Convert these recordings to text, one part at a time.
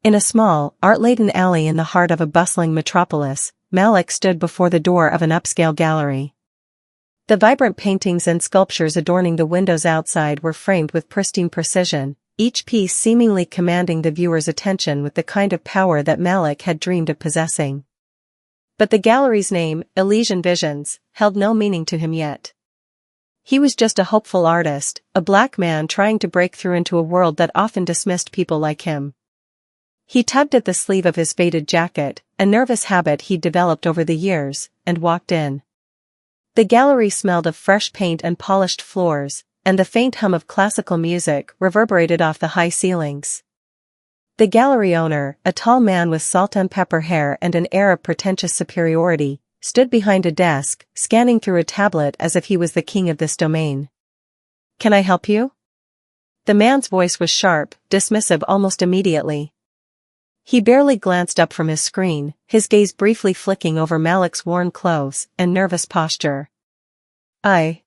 In a small, art-laden alley in the heart of a bustling metropolis, Malik stood before the door of an upscale gallery. The vibrant paintings and sculptures adorning the windows outside were framed with pristine precision, each piece seemingly commanding the viewer's attention with the kind of power that Malik had dreamed of possessing. But the gallery's name, Elysian Visions, held no meaning to him yet. He was just a hopeful artist, a black man trying to break through into a world that often dismissed people like him. He tugged at the sleeve of his faded jacket, a nervous habit he'd developed over the years, and walked in. The gallery smelled of fresh paint and polished floors, and the faint hum of classical music reverberated off the high ceilings. The gallery owner, a tall man with salt and pepper hair and an air of pretentious superiority, stood behind a desk, scanning through a tablet as if he was the king of this domain. "Can I help you?" The man's voice was sharp, dismissive almost immediately. He barely glanced up from his screen, his gaze briefly flicking over Malik's worn clothes and nervous posture. I'm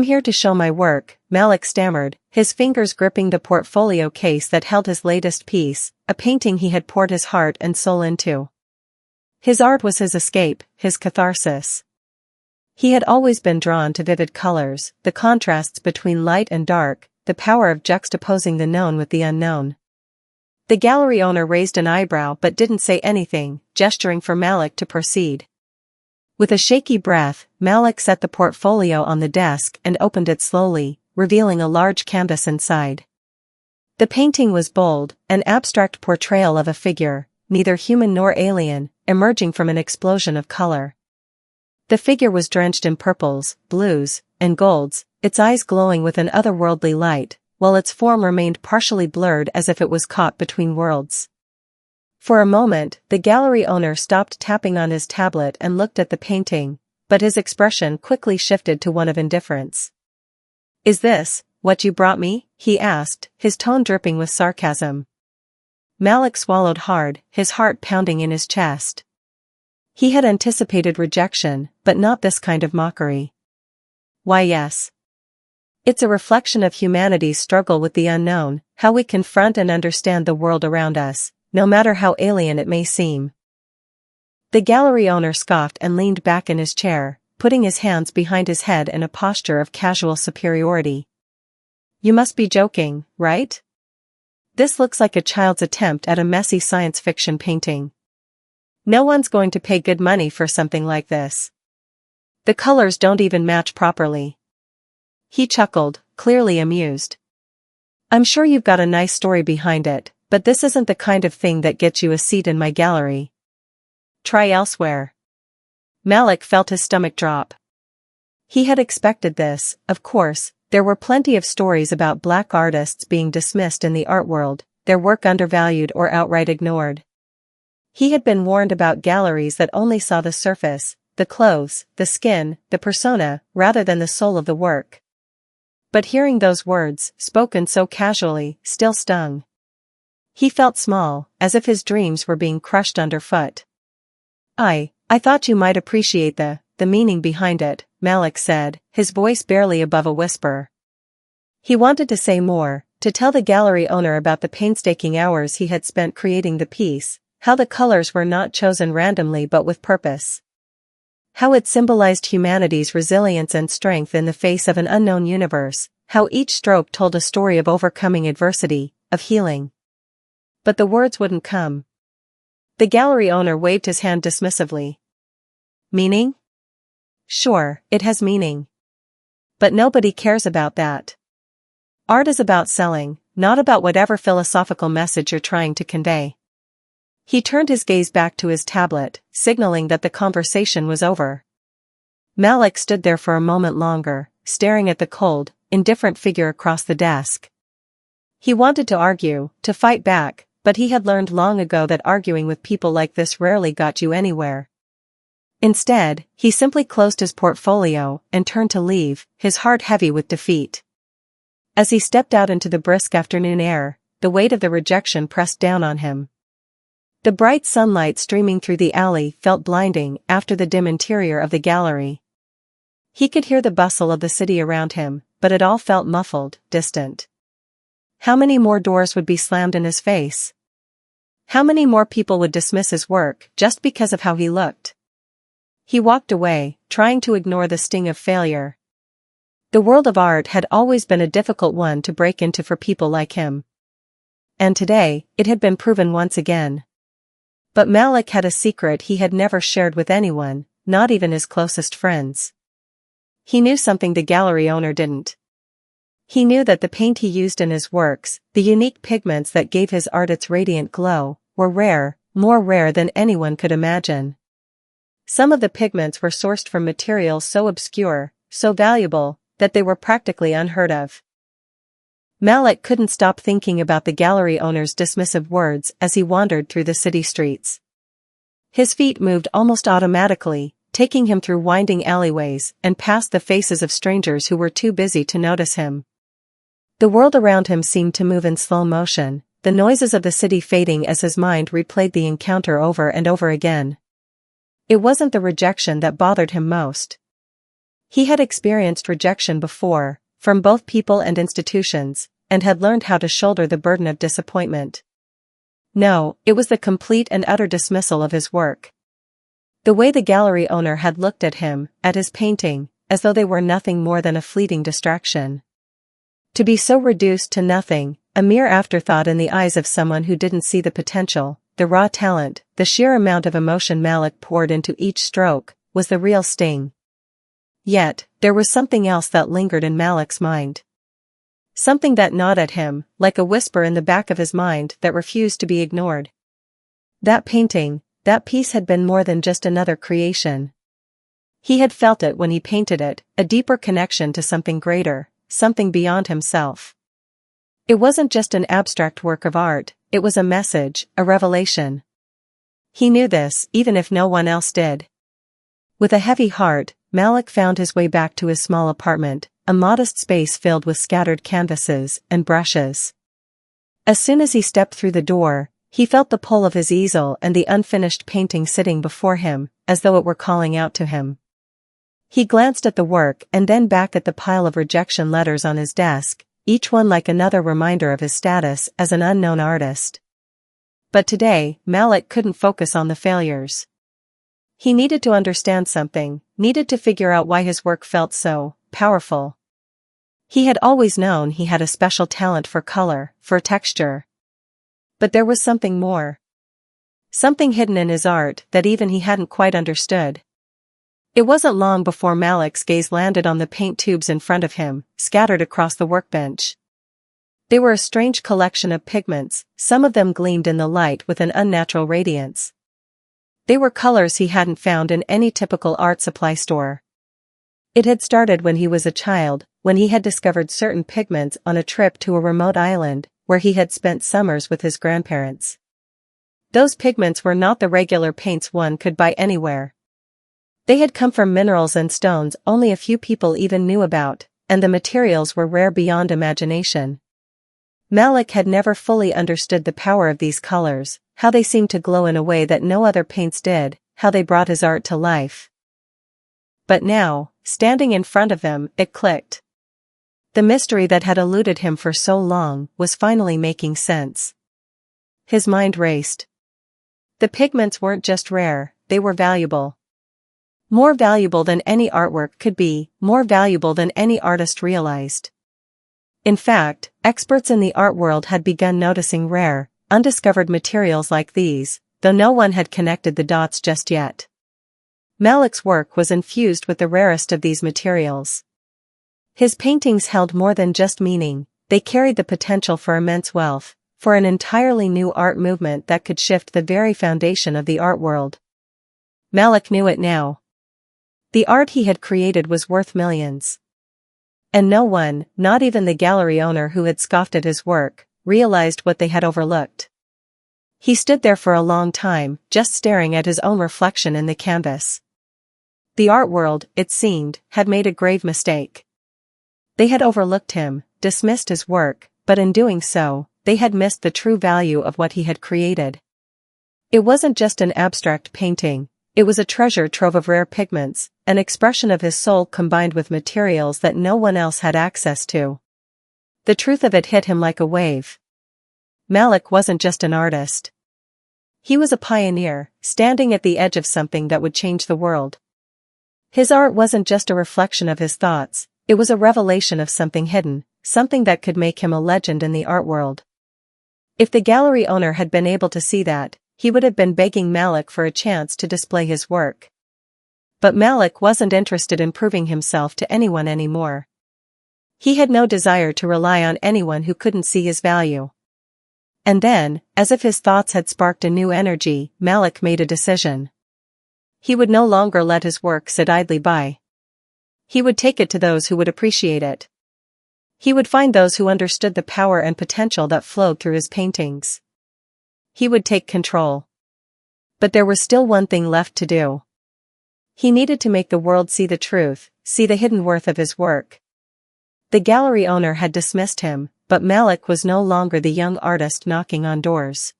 here to show my work," Malik stammered, his fingers gripping the portfolio case that held his latest piece, a painting he had poured his heart and soul into. His art was his escape, his catharsis. He had always been drawn to vivid colors, the contrasts between light and dark, the power of juxtaposing the known with the unknown. The gallery owner raised an eyebrow but didn't say anything, gesturing for Malik to proceed. With a shaky breath, Malik set the portfolio on the desk and opened it slowly, revealing a large canvas inside. The painting was bold, an abstract portrayal of a figure, neither human nor alien, emerging from an explosion of color. The figure was drenched in purples, blues, and golds, its eyes glowing with an otherworldly light, while its form remained partially blurred as if it was caught between worlds. For a moment, the gallery owner stopped tapping on his tablet and looked at the painting, but his expression quickly shifted to one of indifference. "Is this what you brought me?" he asked, his tone dripping with sarcasm. Malik swallowed hard, his heart pounding in his chest. He had anticipated rejection, but not this kind of mockery. "Why, yes. It's a reflection of humanity's struggle with the unknown, how we confront and understand the world around us, no matter how alien it may seem." The gallery owner scoffed and leaned back in his chair, putting his hands behind his head in a posture of casual superiority. "You must be joking, right? This looks like a child's attempt at a messy science fiction painting. No one's going to pay good money for something like this. The colors don't even match properly." He chuckled, clearly amused. "I'm sure you've got a nice story behind it, but this isn't the kind of thing that gets you a seat in my gallery. Try elsewhere." Malik felt his stomach drop. He had expected this, of course. There were plenty of stories about black artists being dismissed in the art world, their work undervalued or outright ignored. He had been warned about galleries that only saw the surface, the clothes, the skin, the persona, rather than the soul of the work. But hearing those words, spoken so casually, still stung. He felt small, as if his dreams were being crushed underfoot. I thought you might appreciate the meaning behind it," Malik said, his voice barely above a whisper. He wanted to say more, to tell the gallery owner about the painstaking hours he had spent creating the piece, how the colors were not chosen randomly but with purpose. How it symbolized humanity's resilience and strength in the face of an unknown universe, how each stroke told a story of overcoming adversity, of healing. But the words wouldn't come. The gallery owner waved his hand dismissively. "Meaning? Sure, it has meaning. But nobody cares about that. Art is about selling, not about whatever philosophical message you're trying to convey." He turned his gaze back to his tablet, signaling that the conversation was over. Malik stood there for a moment longer, staring at the cold, indifferent figure across the desk. He wanted to argue, to fight back, but he had learned long ago that arguing with people like this rarely got you anywhere. Instead, he simply closed his portfolio and turned to leave, his heart heavy with defeat. As he stepped out into the brisk afternoon air, the weight of the rejection pressed down on him. The bright sunlight streaming through the alley felt blinding after the dim interior of the gallery. He could hear the bustle of the city around him, but it all felt muffled, distant. How many more doors would be slammed in his face? How many more people would dismiss his work just because of how he looked? He walked away, trying to ignore the sting of failure. The world of art had always been a difficult one to break into for people like him. And today, it had been proven once again. But Malik had a secret he had never shared with anyone, not even his closest friends. He knew something the gallery owner didn't. He knew that the paint he used in his works, the unique pigments that gave his art its radiant glow, were rare, more rare than anyone could imagine. Some of the pigments were sourced from materials so obscure, so valuable, that they were practically unheard of. Malik couldn't stop thinking about the gallery owner's dismissive words as he wandered through the city streets. His feet moved almost automatically, taking him through winding alleyways and past the faces of strangers who were too busy to notice him. The world around him seemed to move in slow motion, the noises of the city fading as his mind replayed the encounter over and over again. It wasn't the rejection that bothered him most. He had experienced rejection before, from both people and institutions, and had learned how to shoulder the burden of disappointment. No, it was the complete and utter dismissal of his work. The way the gallery owner had looked at him, at his painting, as though they were nothing more than a fleeting distraction. To be so reduced to nothing, a mere afterthought in the eyes of someone who didn't see the potential, the raw talent, the sheer amount of emotion Malik poured into each stroke, was the real sting. Yet, there was something else that lingered in Malik's mind. Something that gnawed at him, like a whisper in the back of his mind that refused to be ignored. That painting, that piece had been more than just another creation. He had felt it when he painted it, a deeper connection to something greater, something beyond himself. It wasn't just an abstract work of art, it was a message, a revelation. He knew this, even if no one else did. With a heavy heart, Malik found his way back to his small apartment, a modest space filled with scattered canvases and brushes. As soon as he stepped through the door, he felt the pull of his easel and the unfinished painting sitting before him, as though it were calling out to him. He glanced at the work and then back at the pile of rejection letters on his desk, each one like another reminder of his status as an unknown artist. But today, Malik couldn't focus on the failures. He needed to understand something, needed to figure out why his work felt so powerful. He had always known he had a special talent for color, for texture. But there was something more. Something hidden in his art that even he hadn't quite understood. It wasn't long before Malik's gaze landed on the paint tubes in front of him, scattered across the workbench. They were a strange collection of pigments, some of them gleamed in the light with an unnatural radiance. They were colors he hadn't found in any typical art supply store. It had started when he was a child, when he had discovered certain pigments on a trip to a remote island, where he had spent summers with his grandparents. Those pigments were not the regular paints one could buy anywhere. They had come from minerals and stones only a few people even knew about, and the materials were rare beyond imagination. Malik had never fully understood the power of these colors, how they seemed to glow in a way that no other paints did, how they brought his art to life. But now, standing in front of him, it clicked. The mystery that had eluded him for so long was finally making sense. His mind raced. The pigments weren't just rare, they were valuable. More valuable than any artwork could be, more valuable than any artist realized. In fact, experts in the art world had begun noticing rare, undiscovered materials like these, though no one had connected the dots just yet. Malik's work was infused with the rarest of these materials. His paintings held more than just meaning, they carried the potential for immense wealth, for an entirely new art movement that could shift the very foundation of the art world. Malik knew it now. The art he had created was worth millions. And no one, not even the gallery owner who had scoffed at his work, realized what they had overlooked. He stood there for a long time, just staring at his own reflection in the canvas. The art world, it seemed, had made a grave mistake. They had overlooked him, dismissed his work, but in doing so, they had missed the true value of what he had created. It wasn't just an abstract painting, it was a treasure trove of rare pigments, an expression of his soul combined with materials that no one else had access to. The truth of it hit him like a wave. Malik wasn't just an artist. He was a pioneer, standing at the edge of something that would change the world. His art wasn't just a reflection of his thoughts, it was a revelation of something hidden, something that could make him a legend in the art world. If the gallery owner had been able to see that, he would have been begging Malik for a chance to display his work. But Malik wasn't interested in proving himself to anyone anymore. He had no desire to rely on anyone who couldn't see his value. And then, as if his thoughts had sparked a new energy, Malik made a decision. He would no longer let his work sit idly by. He would take it to those who would appreciate it. He would find those who understood the power and potential that flowed through his paintings. He would take control. But there was still one thing left to do. He needed to make the world see the truth, see the hidden worth of his work. The gallery owner had dismissed him, but Malik was no longer the young artist knocking on doors.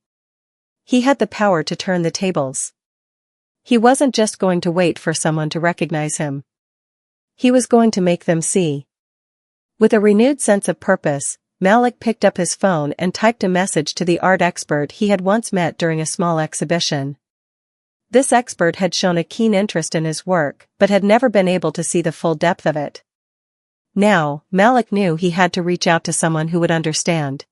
He had the power to turn the tables. He wasn't just going to wait for someone to recognize him. He was going to make them see. With a renewed sense of purpose, Malik picked up his phone and typed a message to the art expert he had once met during a small exhibition. This expert had shown a keen interest in his work, but had never been able to see the full depth of it. Now, Malik knew he had to reach out to someone who would understand.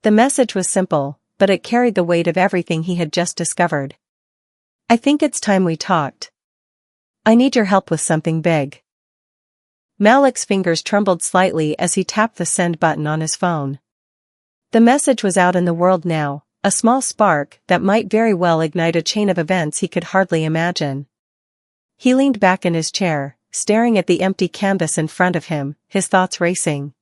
The message was simple, but it carried the weight of everything he had just discovered. I think it's time we talked. I need your help with something big. Malik's fingers trembled slightly as he tapped the send button on his phone. The message was out in the world now, a small spark that might very well ignite a chain of events he could hardly imagine. He leaned back in his chair, staring at the empty canvas in front of him, his thoughts racing.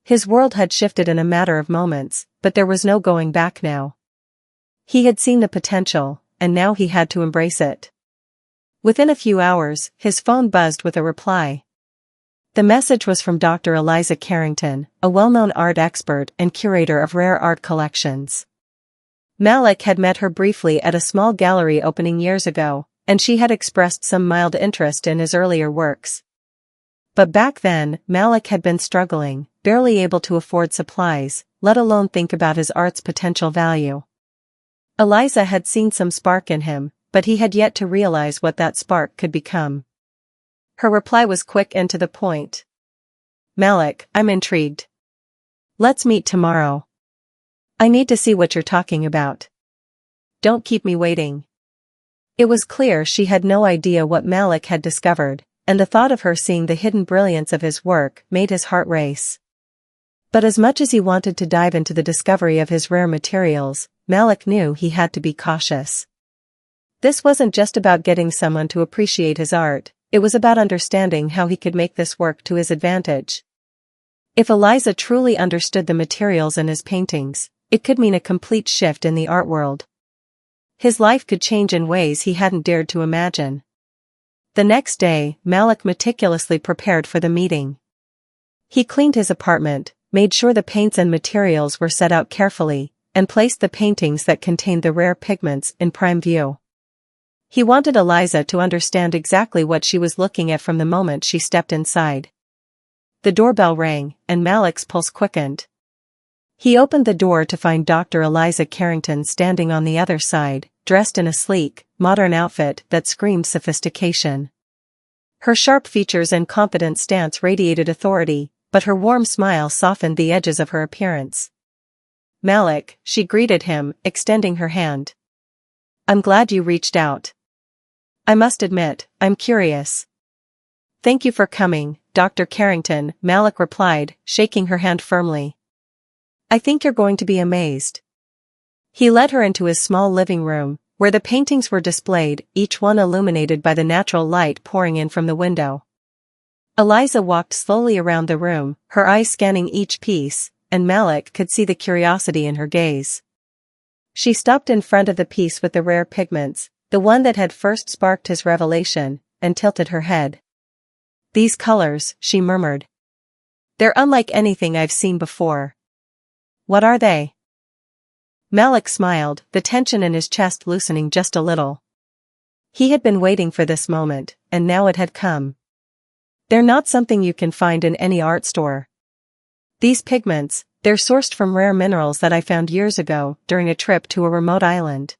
His world had shifted in a matter of moments, but there was no going back now. He had seen the potential, and now he had to embrace it. Within a few hours, his phone buzzed with a reply. The message was from Dr. Eliza Carrington, a well-known art expert and curator of rare art collections. Malik had met her briefly at a small gallery opening years ago, and she had expressed some mild interest in his earlier works. But back then, Malik had been struggling, barely able to afford supplies, let alone think about his art's potential value. Eliza had seen some spark in him, but he had yet to realize what that spark could become. Her reply was quick and to the point. Malik, I'm intrigued. Let's meet tomorrow. I need to see what you're talking about. Don't keep me waiting. It was clear she had no idea what Malik had discovered, and the thought of her seeing the hidden brilliance of his work made his heart race. But as much as he wanted to dive into the discovery of his rare materials, Malik knew he had to be cautious. This wasn't just about getting someone to appreciate his art, it was about understanding how he could make this work to his advantage. If Eliza truly understood the materials in his paintings, it could mean a complete shift in the art world. His life could change in ways he hadn't dared to imagine. The next day, Malik meticulously prepared for the meeting. He cleaned his apartment, made sure the paints and materials were set out carefully, and placed the paintings that contained the rare pigments in prime view. He wanted Eliza to understand exactly what she was looking at from the moment she stepped inside. The doorbell rang, and Malik's pulse quickened. He opened the door to find Dr. Eliza Carrington standing on the other side, dressed in a sleek, modern outfit that screamed sophistication. Her sharp features and confident stance radiated authority, but her warm smile softened the edges of her appearance. Malik, she greeted him, extending her hand. I'm glad you reached out. I must admit, I'm curious. Thank you for coming, Dr. Carrington, Malik replied, shaking her hand firmly. I think you're going to be amazed. He led her into his small living room, where the paintings were displayed, each one illuminated by the natural light pouring in from the window. Eliza walked slowly around the room, her eyes scanning each piece, and Malik could see the curiosity in her gaze. She stopped in front of the piece with the rare pigments, the one that had first sparked his revelation, and tilted her head. These colors, she murmured. They're unlike anything I've seen before. What are they? Malik smiled, the tension in his chest loosening just a little. He had been waiting for this moment, and now it had come. They're not something you can find in any art store. These pigments, They're sourced from rare minerals that I found years ago during a trip to a remote island.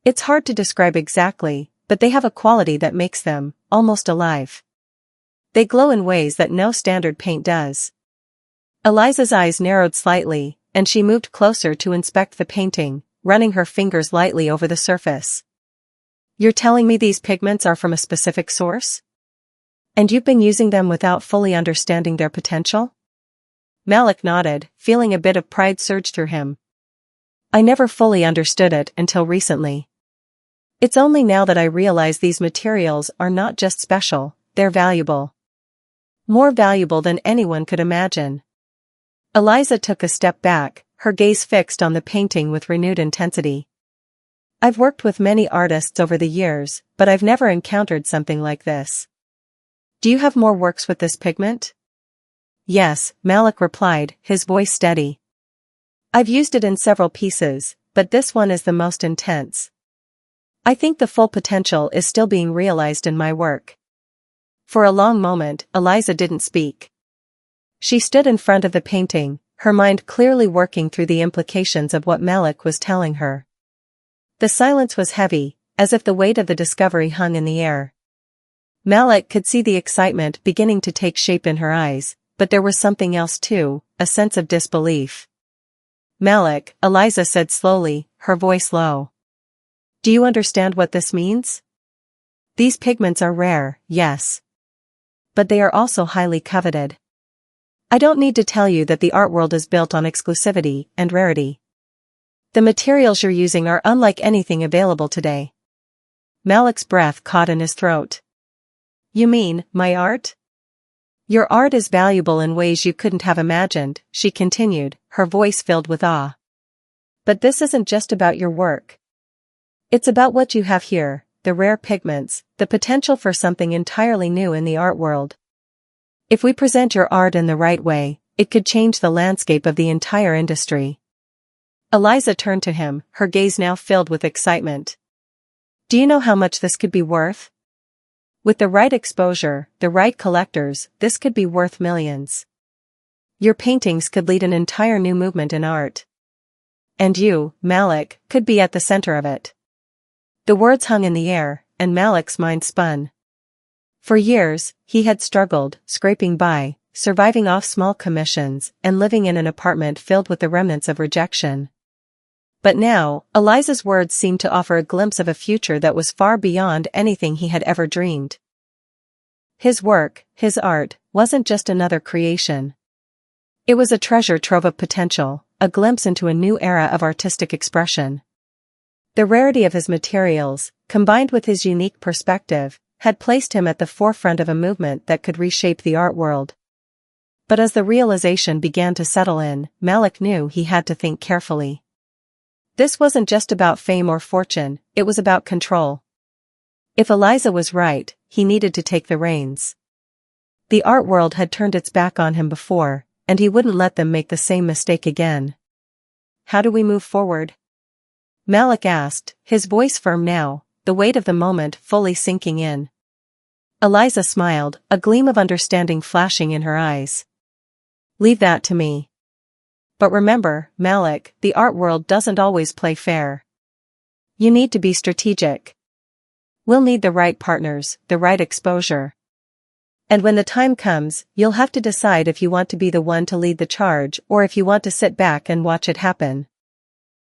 It's hard to describe exactly, but they have a quality that makes them almost alive. They glow in ways that no standard paint does. Eliza's eyes narrowed slightly, and she moved closer to inspect the painting, running her fingers lightly over the surface. You're telling me these pigments are from a specific source? And you've been using them without fully understanding their potential? Malik nodded, feeling a bit of pride surge through him. I never fully understood it until recently. It's only now that I realize these materials are not just special, they're valuable. More valuable than anyone could imagine. Eliza took a step back, her gaze fixed on the painting with renewed intensity. I've worked with many artists over the years, but I've never encountered something like this. Do you have more works with this pigment? Yes, Malik replied, his voice steady. I've used it in several pieces, but this one is the most intense. I think the full potential is still being realized in my work. For a long moment, Eliza didn't speak. She stood in front of the painting, her mind clearly working through the implications of what Malik was telling her. The silence was heavy, as if the weight of the discovery hung in the air. Malik could see the excitement beginning to take shape in her eyes, but there was something else too, a sense of disbelief. Malik, Eliza said slowly, her voice low. Do you understand what this means? These pigments are rare, yes. But they are also highly coveted. I don't need to tell you that the art world is built on exclusivity and rarity. The materials you're using are unlike anything available today. Malik's breath caught in his throat. You mean, my art? Your art is valuable in ways you couldn't have imagined, she continued, her voice filled with awe. But this isn't just about your work. It's about what you have here, the rare pigments, the potential for something entirely new in the art world. If we present your art in the right way, it could change the landscape of the entire industry. Eliza turned to him, her gaze now filled with excitement. Do you know how much this could be worth? With the right exposure, the right collectors, this could be worth millions. Your paintings could lead an entire new movement in art. And you, Malik, could be at the center of it. The words hung in the air, and Malik's mind spun. For years, he had struggled, scraping by, surviving off small commissions, and living in an apartment filled with the remnants of rejection. But now, Eliza's words seemed to offer a glimpse of a future that was far beyond anything he had ever dreamed. His work, his art, wasn't just another creation. It was a treasure trove of potential, a glimpse into a new era of artistic expression. The rarity of his materials, combined with his unique perspective, had placed him at the forefront of a movement that could reshape the art world. But as the realization began to settle in, Malik knew he had to think carefully. This wasn't just about fame or fortune, it was about control. If Eliza was right, he needed to take the reins. The art world had turned its back on him before, and he wouldn't let them make the same mistake again. How do we move forward? Malik asked, his voice firm now, the weight of the moment fully sinking in. Eliza smiled, a gleam of understanding flashing in her eyes. Leave that to me. But remember, Malik, the art world doesn't always play fair. You need to be strategic. We'll need the right partners, the right exposure. And when the time comes, you'll have to decide if you want to be the one to lead the charge or if you want to sit back and watch it happen.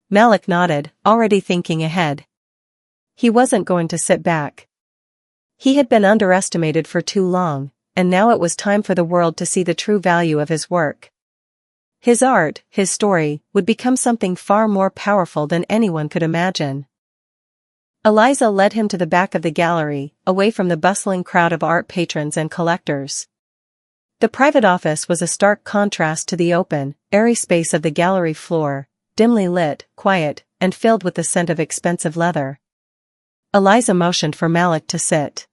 Malik nodded, already thinking ahead. He wasn't going to sit back. He had been underestimated for too long, and now it was time for the world to see the true value of his work. His art, his story, would become something far more powerful than anyone could imagine. Eliza led him to the back of the gallery, away from the bustling crowd of art patrons and collectors. The private office was a stark contrast to the open, airy space of the gallery floor, dimly lit, quiet, and filled with the scent of expensive leather. Eliza motioned for Malik to sit.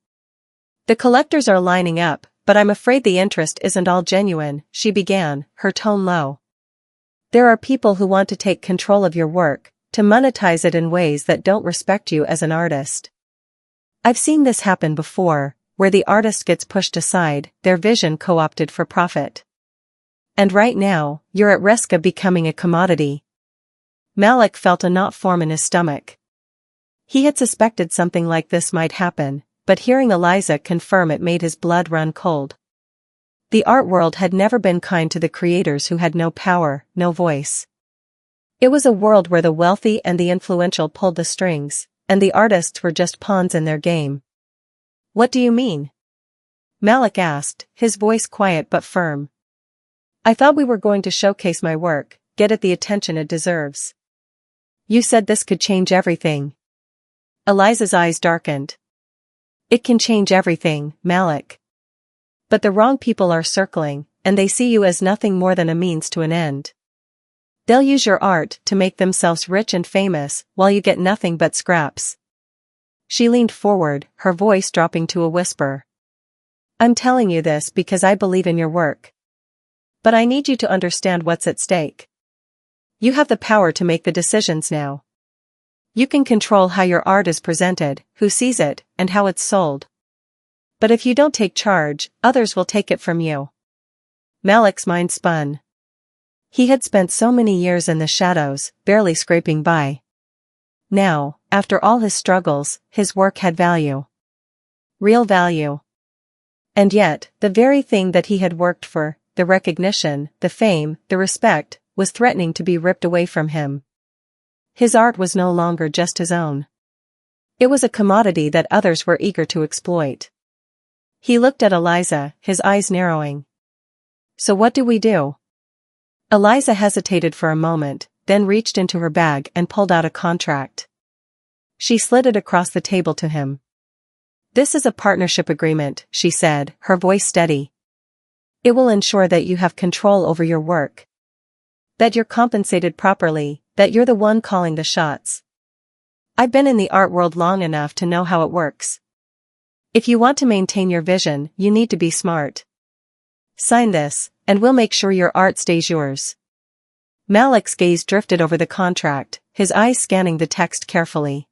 The collectors are lining up, but I'm afraid the interest isn't all genuine, she began, her tone low. There are people who want to take control of your work, to monetize it in ways that don't respect you as an artist. I've seen this happen before, where the artist gets pushed aside, their vision co-opted for profit. And right now, you're at risk of becoming a commodity. Malik felt a knot form in his stomach. He had suspected something like this might happen, but hearing Eliza confirm it made his blood run cold. The art world had never been kind to the creators who had no power, no voice. It was a world where the wealthy and the influential pulled the strings, and the artists were just pawns in their game. What do you mean? Malik asked, his voice quiet but firm. I thought we were going to showcase my work, get it the attention it deserves. You said this could change everything. Eliza's eyes darkened. It can change everything, Malik. But the wrong people are circling, and they see you as nothing more than a means to an end. They'll use your art to make themselves rich and famous, while you get nothing but scraps. She leaned forward, her voice dropping to a whisper. I'm telling you this because I believe in your work. But I need you to understand what's at stake. You have the power to make the decisions now. You can control how your art is presented, who sees it, and how it's sold. But if you don't take charge, others will take it from you. Malik's mind spun. He had spent so many years in the shadows, barely scraping by. Now, after all his struggles, his work had value. Real value. And yet, the very thing that he had worked for, the recognition, the fame, the respect, was threatening to be ripped away from him. His art was no longer just his own. It was a commodity that others were eager to exploit. He looked at Eliza, his eyes narrowing. So what do we do? Eliza hesitated for a moment, then reached into her bag and pulled out a contract. She slid it across the table to him. This is a partnership agreement, she said, her voice steady. It will ensure that you have control over your work. That you're compensated properly, that you're the one calling the shots. I've been in the art world long enough to know how it works. If you want to maintain your vision, you need to be smart. Sign this, and we'll make sure your art stays yours. Malik's gaze drifted over the contract, his eyes scanning the text carefully.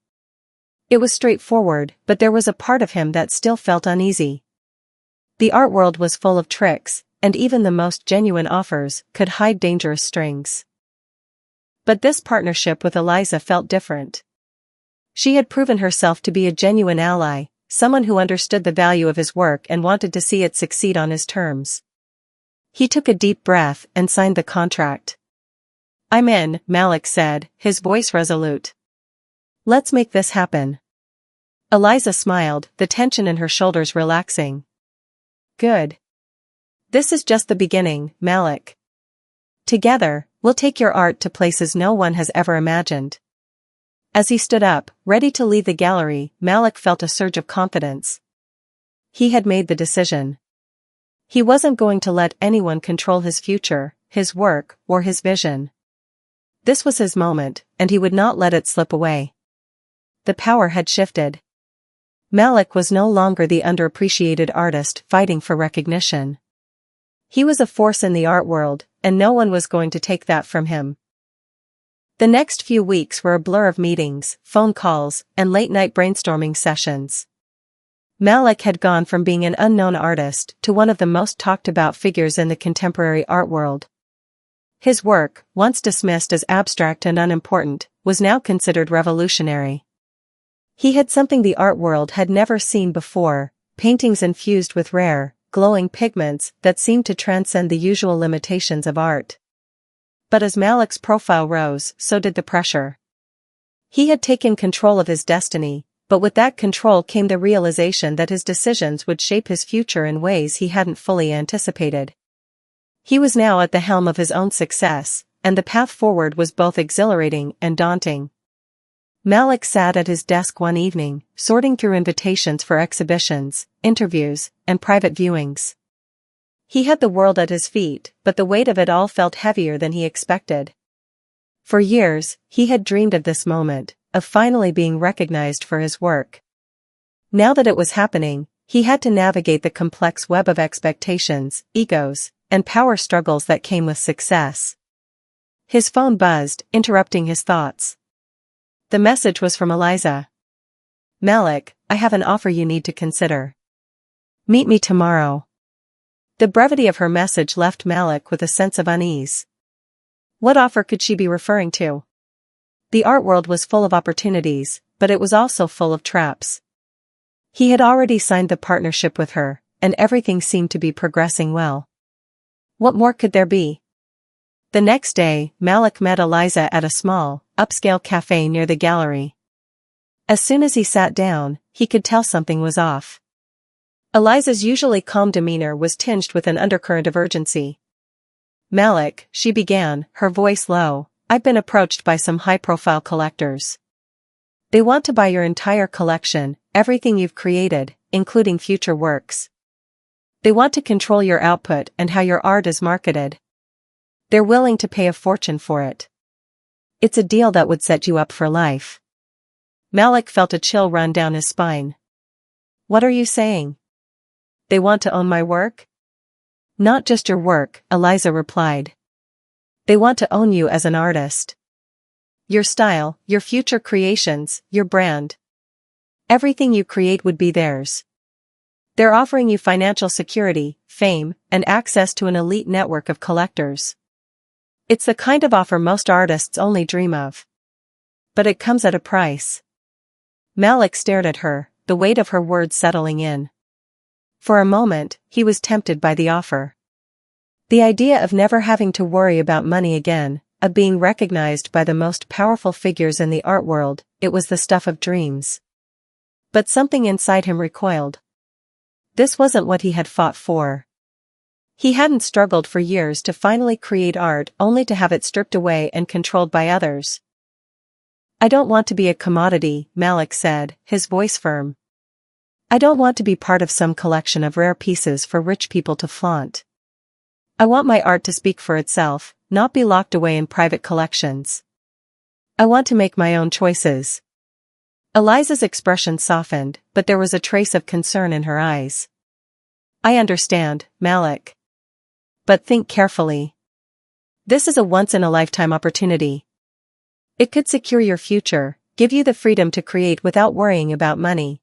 It was straightforward, but there was a part of him that still felt uneasy. The art world was full of tricks, and even the most genuine offers could hide dangerous strings. But this partnership with Eliza felt different. She had proven herself to be a genuine ally, someone who understood the value of his work and wanted to see it succeed on his terms. He took a deep breath and signed the contract. I'm in, Malik said, his voice resolute. Let's make this happen. Eliza smiled, the tension in her shoulders relaxing. Good. This is just the beginning, Malik. Together, we'll take your art to places no one has ever imagined. As he stood up, ready to leave the gallery, Malik felt a surge of confidence. He had made the decision. He wasn't going to let anyone control his future, his work, or his vision. This was his moment, and he would not let it slip away. The power had shifted. Malik was no longer the underappreciated artist fighting for recognition. He was a force in the art world, and no one was going to take that from him. The next few weeks were a blur of meetings, phone calls, and late-night brainstorming sessions. Malik had gone from being an unknown artist to one of the most talked-about figures in the contemporary art world. His work, once dismissed as abstract and unimportant, was now considered revolutionary. He had something the art world had never seen before, paintings infused with rare, glowing pigments that seemed to transcend the usual limitations of art. But as Malik's profile rose, so did the pressure. He had taken control of his destiny, but with that control came the realization that his decisions would shape his future in ways he hadn't fully anticipated. He was now at the helm of his own success, and the path forward was both exhilarating and daunting. Malik sat at his desk one evening, sorting through invitations for exhibitions, interviews, and private viewings. He had the world at his feet, but the weight of it all felt heavier than he expected. For years, he had dreamed of this moment, of finally being recognized for his work. Now that it was happening, he had to navigate the complex web of expectations, egos, and power struggles that came with success. His phone buzzed, interrupting his thoughts. The message was from Eliza. Malik, I have an offer you need to consider. Meet me tomorrow. The brevity of her message left Malik with a sense of unease. What offer could she be referring to? The art world was full of opportunities, but it was also full of traps. He had already signed the partnership with her, and everything seemed to be progressing well. What more could there be? The next day, Malik met Eliza at a small, upscale cafe near the gallery. As soon as he sat down, he could tell something was off. Eliza's usually calm demeanor was tinged with an undercurrent of urgency. Malik, she began, her voice low, I've been approached by some high-profile collectors. They want to buy your entire collection, everything you've created, including future works. They want to control your output and how your art is marketed. They're willing to pay a fortune for it. It's a deal that would set you up for life. Malik felt a chill run down his spine. What are you saying? They want to own my work? Not just your work, Eliza replied. They want to own you as an artist. Your style, your future creations, your brand. Everything you create would be theirs. They're offering you financial security, fame, and access to an elite network of collectors. It's the kind of offer most artists only dream of. But it comes at a price. Malik stared at her, the weight of her words settling in. For a moment, he was tempted by the offer. The idea of never having to worry about money again, of being recognized by the most powerful figures in the art world, it was the stuff of dreams. But something inside him recoiled. This wasn't what he had fought for. He hadn't struggled for years to finally create art only to have it stripped away and controlled by others. I don't want to be a commodity, Malik said, his voice firm. I don't want to be part of some collection of rare pieces for rich people to flaunt. I want my art to speak for itself, not be locked away in private collections. I want to make my own choices. Eliza's expression softened, but there was a trace of concern in her eyes. I understand, Malik. But think carefully. This is a once-in-a-lifetime opportunity. It could secure your future, give you the freedom to create without worrying about money.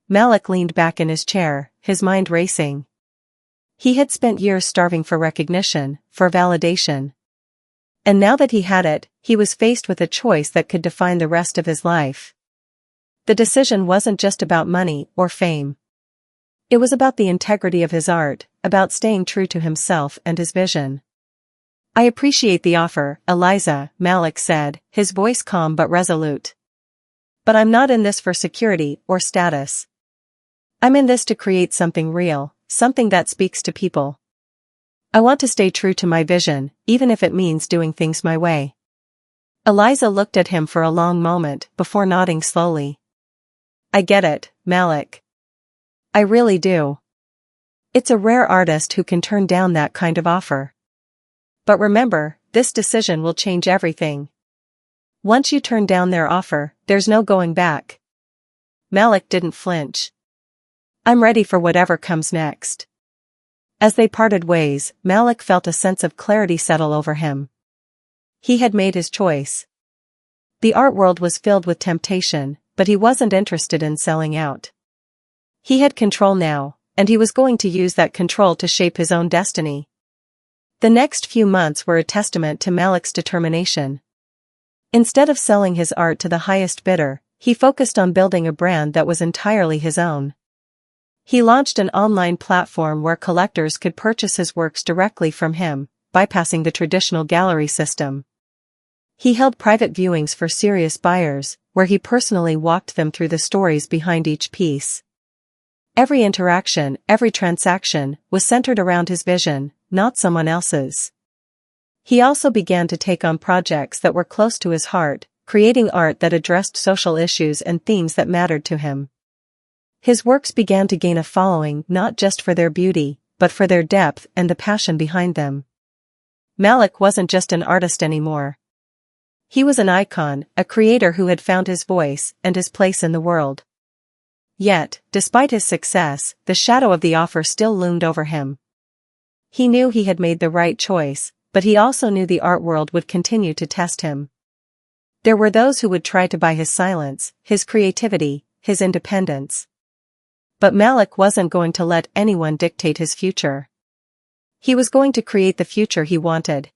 Malik leaned back in his chair, his mind racing. He had spent years starving for recognition, for validation. And now that he had it, he was faced with a choice that could define the rest of his life. The decision wasn't just about money or fame. It was about the integrity of his art, about staying true to himself and his vision. I appreciate the offer, Eliza, Malik said, his voice calm but resolute. But I'm not in this for security or status. I'm in this to create something real, something that speaks to people. I want to stay true to my vision, even if it means doing things my way. Eliza looked at him for a long moment before nodding slowly. I get it, Malik. I really do. It's a rare artist who can turn down that kind of offer. But remember, this decision will change everything. Once you turn down their offer, there's no going back. Malik didn't flinch. I'm ready for whatever comes next. As they parted ways, Malik felt a sense of clarity settle over him. He had made his choice. The art world was filled with temptation, but he wasn't interested in selling out. He had control now, and he was going to use that control to shape his own destiny. The next few months were a testament to Malik's determination. Instead of selling his art to the highest bidder, he focused on building a brand that was entirely his own. He launched an online platform where collectors could purchase his works directly from him, bypassing the traditional gallery system. He held private viewings for serious buyers, where he personally walked them through the stories behind each piece. Every interaction, every transaction, was centered around his vision, not someone else's. He also began to take on projects that were close to his heart, creating art that addressed social issues and themes that mattered to him. His works began to gain a following not just for their beauty, but for their depth and the passion behind them. Malik wasn't just an artist anymore. He was an icon, a creator who had found his voice and his place in the world. Yet, despite his success, the shadow of the offer still loomed over him. He knew he had made the right choice, but he also knew the art world would continue to test him. There were those who would try to buy his silence, his creativity, his independence. But Malik wasn't going to let anyone dictate his future. He was going to create the future he wanted.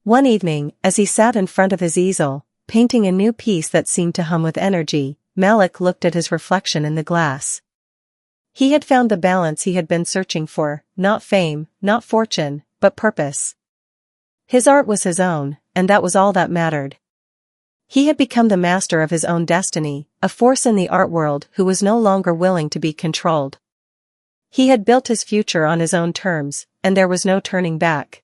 One evening, as he sat in front of his easel, painting a new piece that seemed to hum with energy, Malik looked at his reflection in the glass. He had found the balance he had been searching for, not fame, not fortune, but purpose. His art was his own, and that was all that mattered. He had become the master of his own destiny, a force in the art world who was no longer willing to be controlled. He had built his future on his own terms, and there was no turning back.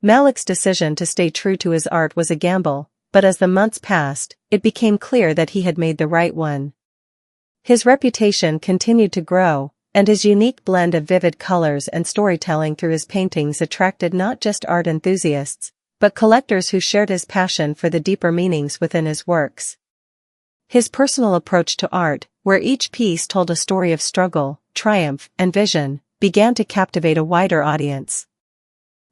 Malik's decision to stay true to his art was a gamble, but as the months passed, it became clear that he had made the right one. His reputation continued to grow, and his unique blend of vivid colors and storytelling through his paintings attracted not just art enthusiasts, but collectors who shared his passion for the deeper meanings within his works. His personal approach to art, where each piece told a story of struggle, triumph, and vision, began to captivate a wider audience.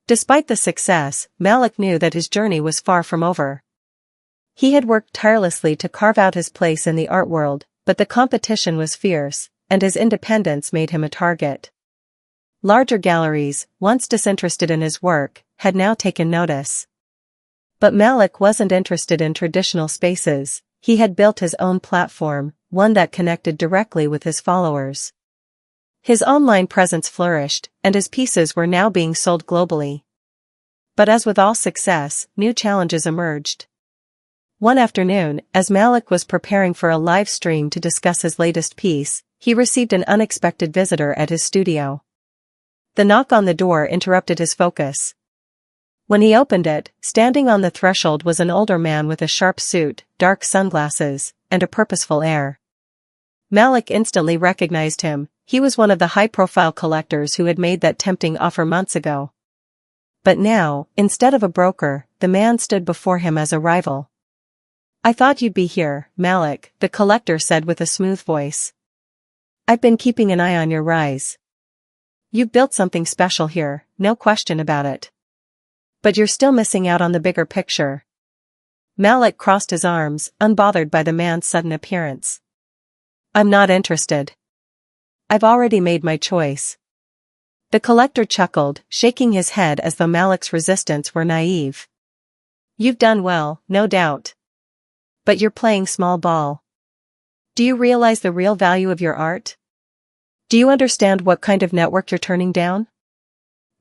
Despite the success, Malik knew that his journey was far from over. He had worked tirelessly to carve out his place in the art world, but the competition was fierce, and his independence made him a target. Larger galleries, once disinterested in his work, had now taken notice. But Malik wasn't interested in traditional spaces. He had built his own platform, one that connected directly with his followers. His online presence flourished, and his pieces were now being sold globally. But as with all success, new challenges emerged. One afternoon, as Malik was preparing for a live stream to discuss his latest piece, he received an unexpected visitor at his studio. The knock on the door interrupted his focus. When he opened it, standing on the threshold was an older man with a sharp suit, dark sunglasses, and a purposeful air. Malik instantly recognized him. He was one of the high-profile collectors who had made that tempting offer months ago. But now, instead of a broker, the man stood before him as a rival. "I thought you'd be here, Malik," the collector said with a smooth voice. "I've been keeping an eye on your rise. You've built something special here, no question about it. But you're still missing out on the bigger picture." Malik crossed his arms, unbothered by the man's sudden appearance. "I'm not interested. I've already made my choice." The collector chuckled, shaking his head as though Malik's resistance were naive. "You've done well, no doubt. But you're playing small ball. Do you realize the real value of your art? Do you understand what kind of network you're turning down?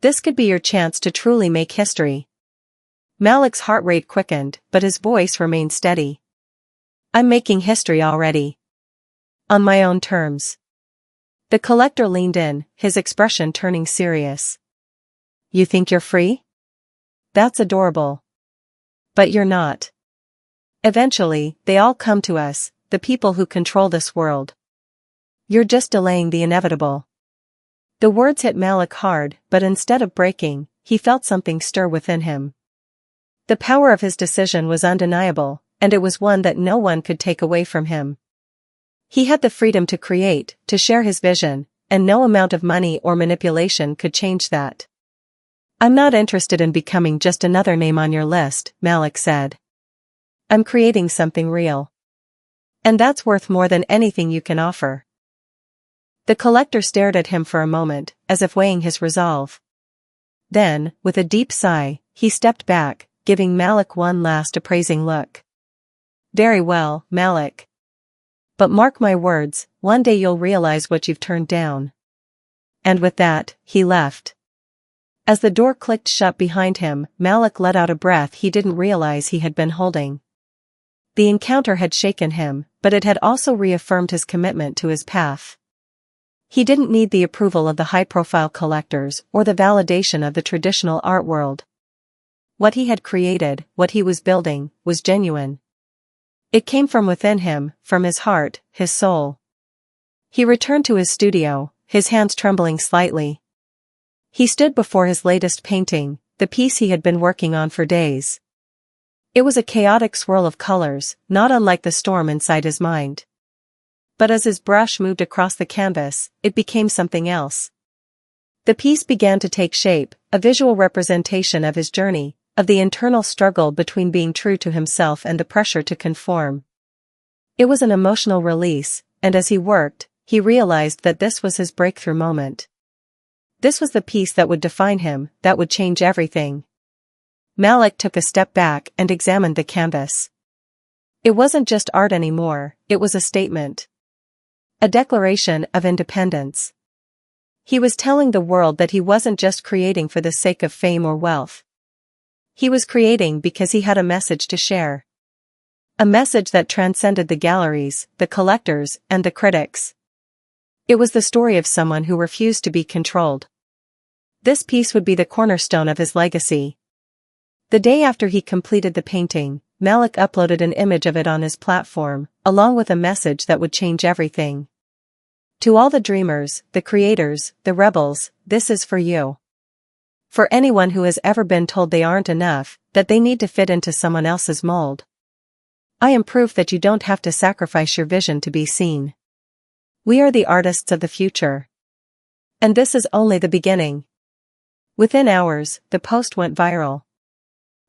This could be your chance to truly make history." Malik's heart rate quickened, but his voice remained steady. "I'm making history already. On my own terms." The collector leaned in, his expression turning serious. "You think you're free? That's adorable. But you're not. Eventually, they all come to us, the people who control this world. You're just delaying the inevitable." The words hit Malik hard, but instead of breaking, he felt something stir within him. The power of his decision was undeniable, and it was one that no one could take away from him. He had the freedom to create, to share his vision, and no amount of money or manipulation could change that. "I'm not interested in becoming just another name on your list," Malik said. "I'm creating something real. And that's worth more than anything you can offer." The collector stared at him for a moment, as if weighing his resolve. Then, with a deep sigh, he stepped back, giving Malik one last appraising look. "Very well, Malik. But mark my words, one day you'll realize what you've turned down." And with that, he left. As the door clicked shut behind him, Malik let out a breath he didn't realize he had been holding. The encounter had shaken him, but it had also reaffirmed his commitment to his path. He didn't need the approval of the high-profile collectors or the validation of the traditional art world. What he had created, what he was building, was genuine. It came from within him, from his heart, his soul. He returned to his studio, his hands trembling slightly. He stood before his latest painting, the piece he had been working on for days. It was a chaotic swirl of colors, not unlike the storm inside his mind. But as his brush moved across the canvas, it became something else. The piece began to take shape, a visual representation of his journey, of the internal struggle between being true to himself and the pressure to conform. It was an emotional release, and as he worked, he realized that this was his breakthrough moment. This was the piece that would define him, that would change everything. Malik took a step back and examined the canvas. It wasn't just art anymore, it was a statement. A declaration of independence. He was telling the world that he wasn't just creating for the sake of fame or wealth. He was creating because he had a message to share. A message that transcended the galleries, the collectors, and the critics. It was the story of someone who refused to be controlled. This piece would be the cornerstone of his legacy. The day after he completed the painting, Malik uploaded an image of it on his platform, along with a message that would change everything. To all the dreamers, the creators, the rebels, this is for you. For anyone who has ever been told they aren't enough, that they need to fit into someone else's mold. I am proof that you don't have to sacrifice your vision to be seen. We are the artists of the future. And this is only the beginning. Within hours, the post went viral.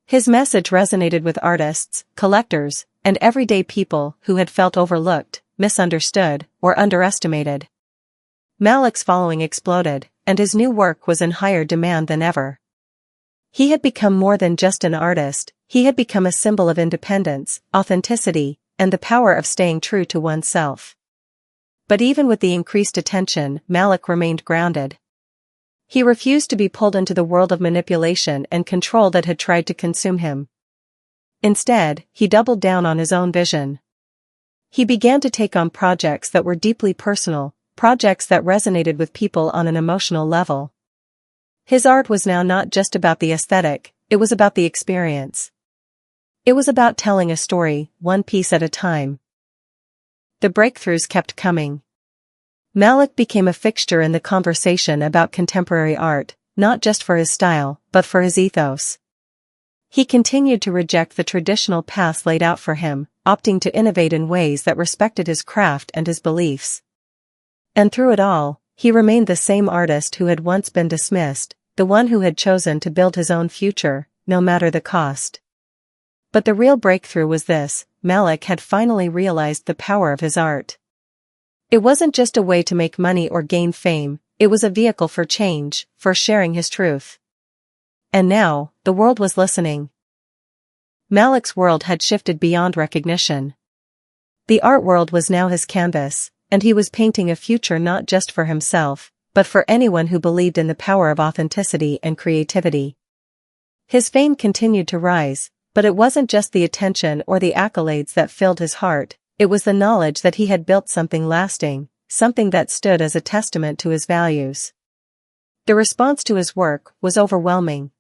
His message resonated with artists, collectors, and everyday people who had felt overlooked, misunderstood, or underestimated. Malik's following exploded, and his new work was in higher demand than ever. He had become more than just an artist, he had become a symbol of independence, authenticity, and the power of staying true to oneself. But even with the increased attention, Malik remained grounded. He refused to be pulled into the world of manipulation and control that had tried to consume him. Instead, he doubled down on his own vision. He began to take on projects that were deeply personal, projects that resonated with people on an emotional level. His art was now not just about the aesthetic, it was about the experience. It was about telling a story, one piece at a time. The breakthroughs kept coming. Malik became a fixture in the conversation about contemporary art, not just for his style, but for his ethos. He continued to reject the traditional paths laid out for him, opting to innovate in ways that respected his craft and his beliefs. And through it all, he remained the same artist who had once been dismissed, the one who had chosen to build his own future, no matter the cost. But the real breakthrough was this: Malik had finally realized the power of his art. It wasn't just a way to make money or gain fame, it was a vehicle for change, for sharing his truth. And now, the world was listening. Malik's world had shifted beyond recognition. The art world was now his canvas, and he was painting a future not just for himself, but for anyone who believed in the power of authenticity and creativity. His fame continued to rise, but it wasn't just the attention or the accolades that filled his heart. It was the knowledge that he had built something lasting, something that stood as a testament to his values. The response to his work was overwhelming.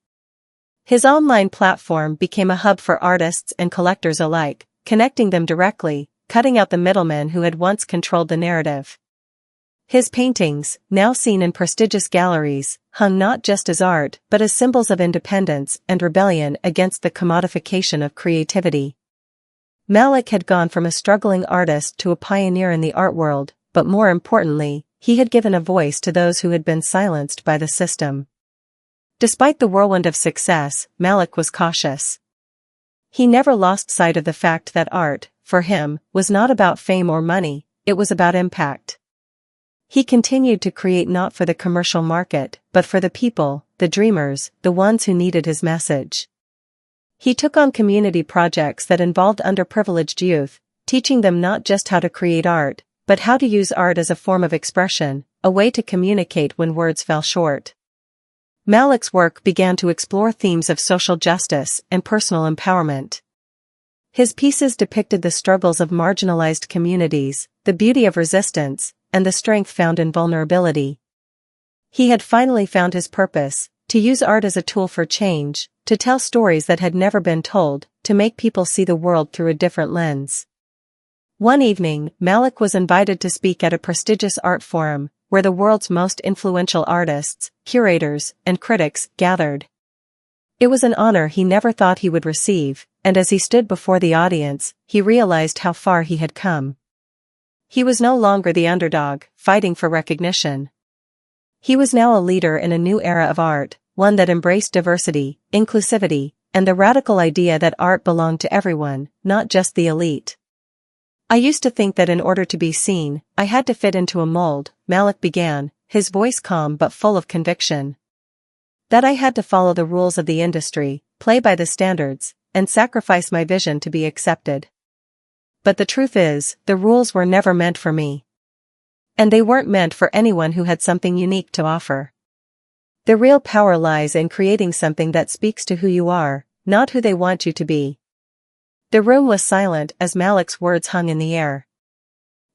His online platform became a hub for artists and collectors alike, connecting them directly, cutting out the middlemen who had once controlled the narrative. His paintings, now seen in prestigious galleries, hung not just as art but as symbols of independence and rebellion against the commodification of creativity. Malik had gone from a struggling artist to a pioneer in the art world, but more importantly, he had given a voice to those who had been silenced by the system. Despite the whirlwind of success, Malik was cautious. He never lost sight of the fact that art, for him, was not about fame or money, it was about impact. He continued to create not for the commercial market, but for the people, the dreamers, the ones who needed his message. He took on community projects that involved underprivileged youth, teaching them not just how to create art, but how to use art as a form of expression, a way to communicate when words fell short. Malik's work began to explore themes of social justice and personal empowerment. His pieces depicted the struggles of marginalized communities, the beauty of resistance, and the strength found in vulnerability. He had finally found his purpose: to use art as a tool for change, to tell stories that had never been told, to make people see the world through a different lens. One evening, Malik was invited to speak at a prestigious art forum, where the world's most influential artists, curators, and critics gathered. It was an honor he never thought he would receive, and as he stood before the audience, he realized how far he had come. He was no longer the underdog, fighting for recognition. He was now a leader in a new era of art, one that embraced diversity, inclusivity, and the radical idea that art belonged to everyone, not just the elite. "I used to think that in order to be seen, I had to fit into a mold," Malik began, his voice calm but full of conviction. That I had to follow the rules of the industry, play by the standards, and sacrifice my vision to be accepted. But the truth is, the rules were never meant for me. And they weren't meant for anyone who had something unique to offer. The real power lies in creating something that speaks to who you are, not who they want you to be. The room was silent as Malik's words hung in the air.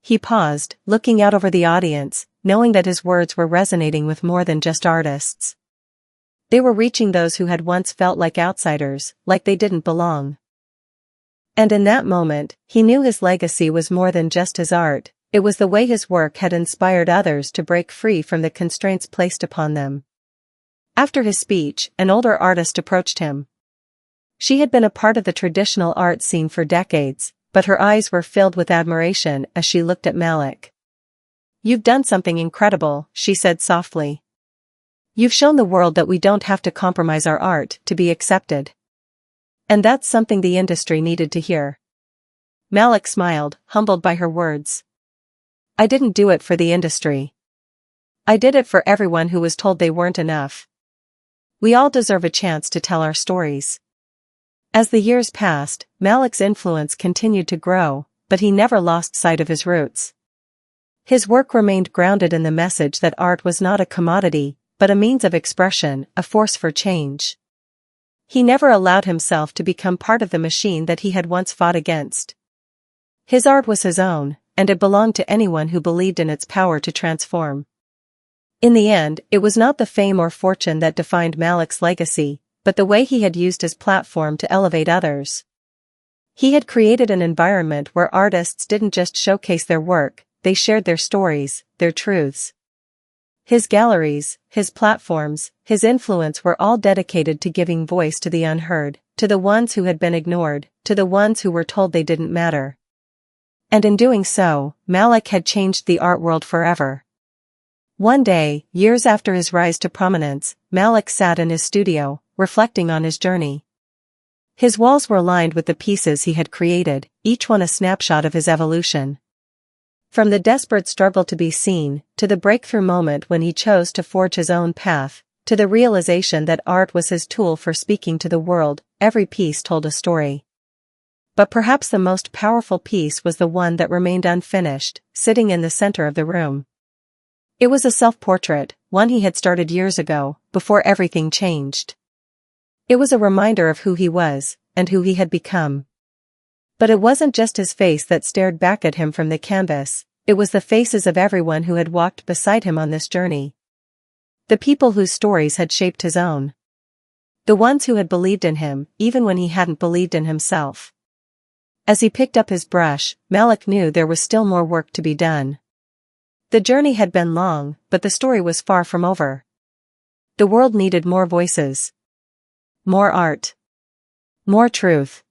He paused, looking out over the audience, knowing that his words were resonating with more than just artists. They were reaching those who had once felt like outsiders, like they didn't belong. And in that moment, he knew his legacy was more than just his art, it was the way his work had inspired others to break free from the constraints placed upon them. After his speech, an older artist approached him. She had been a part of the traditional art scene for decades, but her eyes were filled with admiration as she looked at Malik. "You've done something incredible," she said softly. "You've shown the world that we don't have to compromise our art to be accepted. And that's something the industry needed to hear." Malik smiled, humbled by her words. "I didn't do it for the industry. I did it for everyone who was told they weren't enough. We all deserve a chance to tell our stories." As the years passed, Malik's influence continued to grow, but he never lost sight of his roots. His work remained grounded in the message that art was not a commodity, but a means of expression, a force for change. He never allowed himself to become part of the machine that he had once fought against. His art was his own, and it belonged to anyone who believed in its power to transform. In the end, it was not the fame or fortune that defined Malik's legacy, but the way he had used his platform to elevate others. He had created an environment where artists didn't just showcase their work, they shared their stories, their truths. His galleries, his platforms, his influence were all dedicated to giving voice to the unheard, to the ones who had been ignored, to the ones who were told they didn't matter. And in doing so, Malik had changed the art world forever. One day, years after his rise to prominence, Malik sat in his studio, reflecting on his journey. His walls were lined with the pieces he had created, each one a snapshot of his evolution. From the desperate struggle to be seen, to the breakthrough moment when he chose to forge his own path, to the realization that art was his tool for speaking to the world, every piece told a story. But perhaps the most powerful piece was the one that remained unfinished, sitting in the center of the room. It was a self-portrait, one he had started years ago, before everything changed. It was a reminder of who he was, and who he had become. But it wasn't just his face that stared back at him from the canvas, it was the faces of everyone who had walked beside him on this journey. The people whose stories had shaped his own. The ones who had believed in him, even when he hadn't believed in himself. As he picked up his brush, Malik knew there was still more work to be done. The journey had been long, but the story was far from over. The world needed more voices. More art. More truth.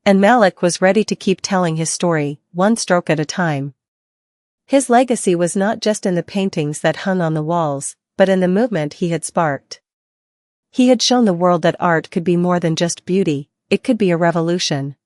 And Malik was ready to keep telling his story, one stroke at a time. His legacy was not just in the paintings that hung on the walls, but in the movement he had sparked. He had shown the world that art could be more than just beauty, it could be a revolution.